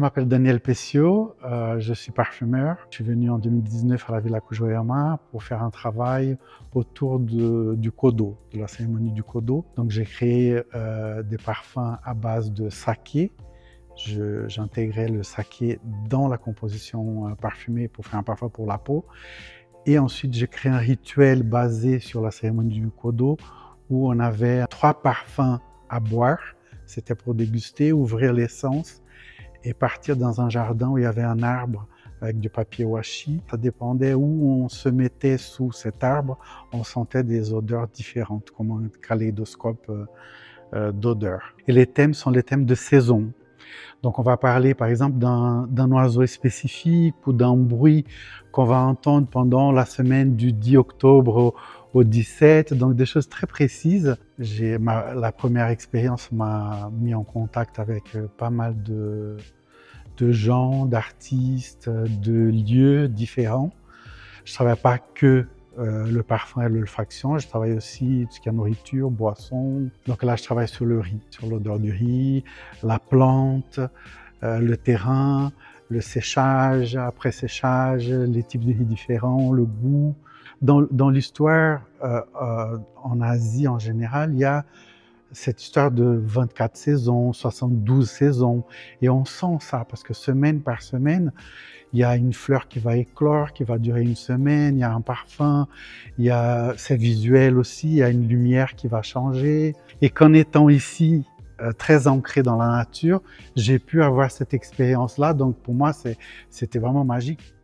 m'appelle Daniel Pessiot, je suis parfumeur. Je suis venu en 2019 à la Villa Kujoyama pour faire un travail autour du Kodo, de la cérémonie du Kodo. Donc j'ai créé des parfums à base de saké. J'intégrais le saké dans la composition parfumée pour faire un parfum pour la peau. Et ensuite, j'ai créé un rituel basé sur la cérémonie du Kodo où on avait 3 parfums à boire. C'était pour déguster, ouvrir l'essence et partir dans un jardin où il y avait un arbre avec du papier washi. Ça dépendait où on se mettait sous cet arbre, on sentait des odeurs différentes, comme un kaléidoscope d'odeurs. Et les thèmes sont les thèmes de saison. Donc on va parler par exemple d'un oiseau spécifique ou d'un bruit qu'on va entendre pendant la semaine du 10 octobre au 17, donc des choses très précises. La première expérience m'a mis en contact avec pas mal de gens, d'artistes, de lieux différents. Je ne travaille pas que le parfum et l'olfaction, je travaille aussi tout ce qui est nourriture, boisson. Donc là, je travaille sur le riz, sur l'odeur du riz, la plante, le terrain, le séchage, après séchage, les types de riz différents, le goût. Dans l'histoire, en Asie en général, il y a cette histoire de 24 saisons, 72 saisons, et on sent ça parce que semaine par semaine, il y a une fleur qui va éclore, qui va durer une semaine, il y a un parfum, c'est visuel aussi, il y a une lumière qui va changer. Et qu'en étant ici, très ancré dans la nature, j'ai pu avoir cette expérience-là, donc pour moi, c'était vraiment magique.